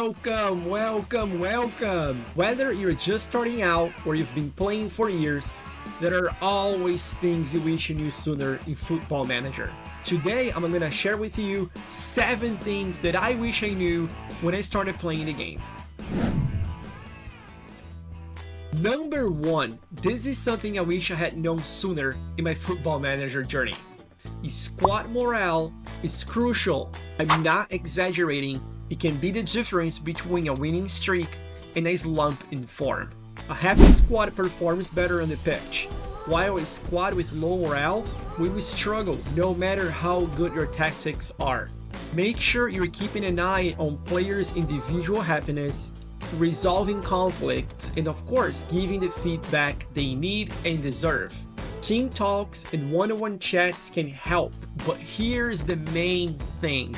Welcome. Whether you're just starting out or you've been playing for years, there are always things you wish you knew sooner in Football Manager. Today, I'm gonna share with you 7 things that I wish I knew when I started playing the game. Number 1, this is something I wish I had known sooner in my Football Manager journey. Squad morale is crucial. I'm not exaggerating. It can be the difference between a winning streak and a slump in form. A happy squad performs better on the pitch, while a squad with low morale will struggle no matter how good your tactics are. Make sure you're keeping an eye on players' individual happiness, resolving conflicts, and of course giving the feedback they need and deserve. Team talks and one-on-one chats can help, but here's the main thing: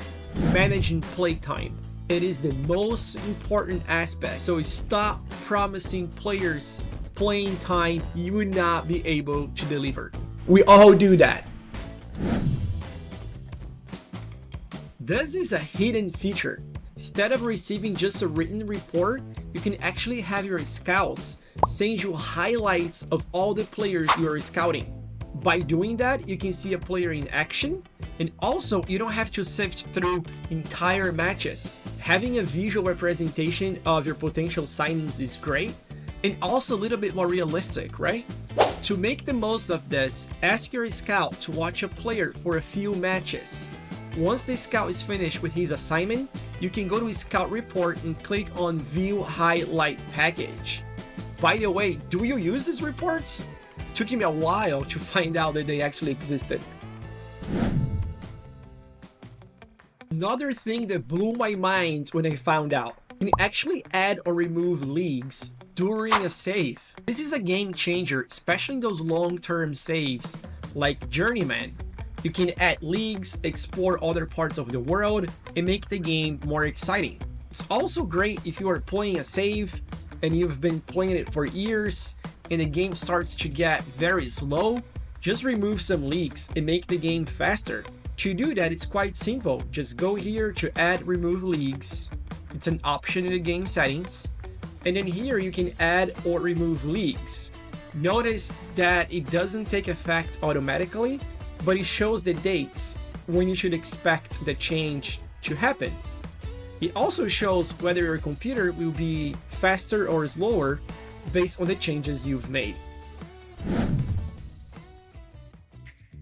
managing playtime. It is the most important aspect, so stop promising players playing time you will not be able to deliver. We all do that. This is a hidden feature. Instead of receiving just a written report, you can actually have your scouts send you highlights of all the players you are scouting. By doing that, you can see a player in action, and also you don't have to sift through entire matches. Having a visual representation of your potential signings is great, and also a little bit more realistic, right? To make the most of this, ask your scout to watch a player for a few matches. Once the scout is finished with his assignment, you can go to Scout Report and click on View Highlight Package. By the way, do you use these reports? It took me a while to find out that they actually existed. Another thing that blew my mind when I found out: you can actually add or remove leagues during a save. This is a game changer, especially in those long-term saves like Journeyman. You can add leagues, explore other parts of the world, and make the game more exciting. It's also great if you are playing a save and you've been playing it for years and the game starts to get very slow. Just remove some leagues and make the game faster. To do that, it's quite simple. Just go here to add remove leagues. It's an option in the game settings. And then here you can add or remove leagues. Notice that it doesn't take effect automatically, but it shows the dates when you should expect the change to happen. It also shows whether your computer will be faster or slower based on the changes you've made.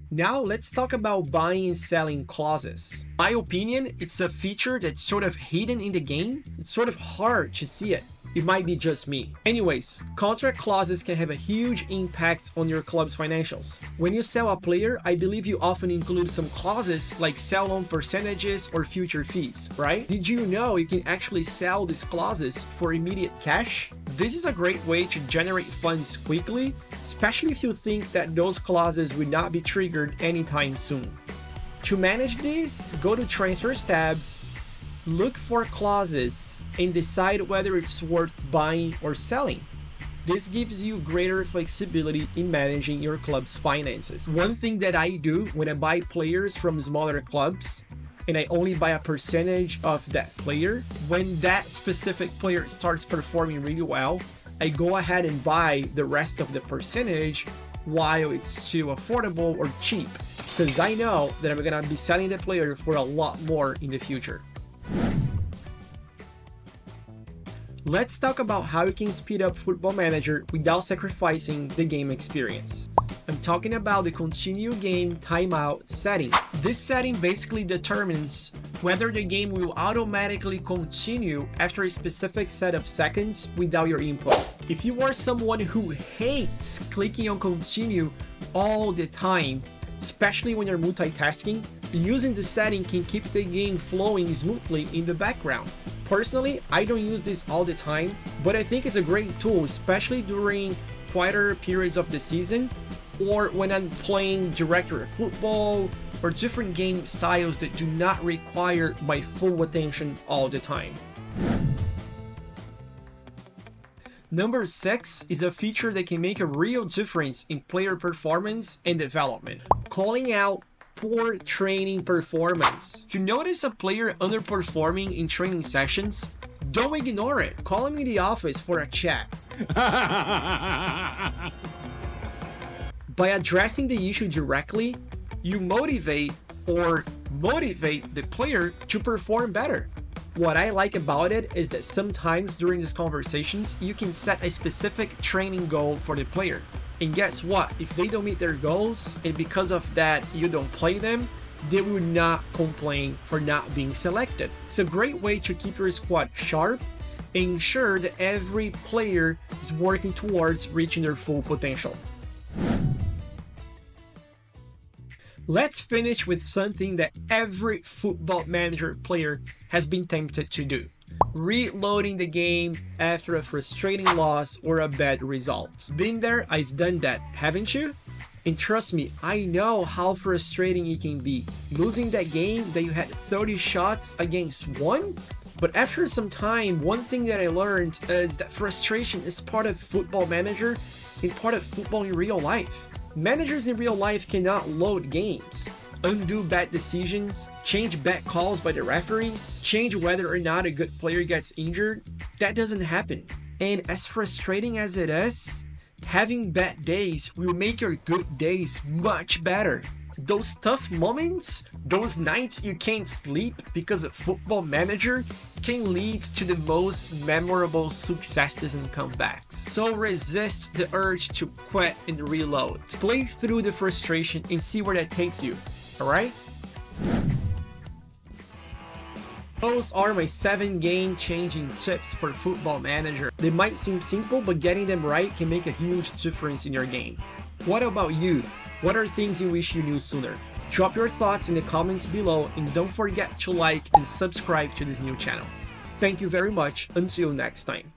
Now let's talk about buying and selling clauses. In my opinion, it's a feature that's sort of hidden in the game. It's sort of hard to see it. It might be just me. Anyways, contract clauses can have a huge impact on your club's financials. When you sell a player, I believe you often include some clauses like sell-on percentages or future fees, right? Did you know you can actually sell these clauses for immediate cash? This is a great way to generate funds quickly, especially if you think that those clauses will not be triggered anytime soon. To manage this, go to Transfers tab, look for clauses, and decide whether it's worth buying or selling. This gives you greater flexibility in managing your club's finances. One thing that I do when I buy players from smaller clubs, and I only buy a percentage of that player, when that specific player starts performing really well, I go ahead and buy the rest of the percentage while it's still affordable or cheap, because I know that I'm gonna be selling the player for a lot more in the future. Let's talk about how you can speed up Football Manager without sacrificing the game experience. I'm talking about the continue game timeout setting. This setting basically determines whether the game will automatically continue after a specific set of seconds without your input. If you are someone who hates clicking on continue all the time, especially when you're multitasking, using the setting can keep the game flowing smoothly in the background. Personally, I don't use this all the time, but I think it's a great tool, especially during quieter periods of the season, or when I'm playing director of football, or different game styles that do not require my full attention all the time. Number 6 is a feature that can make a real difference in player performance and development: calling out poor training performance. If you notice a player underperforming in training sessions, Don't ignore it. Call him in the office for a chat. By addressing the issue directly, you motivate the player to perform better. What I like about it is that sometimes during these conversations, you can set a specific training goal for the player. And guess what? If they don't meet their goals, and because of that you don't play them, they will not complain for not being selected. It's a great way to keep your squad sharp and ensure that every player is working towards reaching their full potential. Let's finish with something that every Football Manager player has been tempted to do. Reloading the game after a frustrating loss or a bad result. Been there, I've done that, haven't you? And trust me, I know how frustrating it can be. Losing that game that you had 30 shots against 1? But after some time, one thing that I learned is that frustration is part of Football Manager and part of football in real life. Managers in real life cannot load games, undo bad decisions, change bad calls by the referees, change whether or not a good player gets injured. That doesn't happen. And as frustrating as it is, having bad days will make your good days much better. Those tough moments, those nights you can't sleep because of Football Manager, can lead to the most memorable successes and comebacks. So resist the urge to quit and reload. Play through the frustration and see where that takes you, alright? Those are my 7 game-changing tips for Football Manager. They might seem simple, but getting them right can make a huge difference in your game. What about you? What are things you wish you knew sooner? Drop your thoughts in the comments below and don't forget to like and subscribe to this new channel. Thank you very much. Until next time.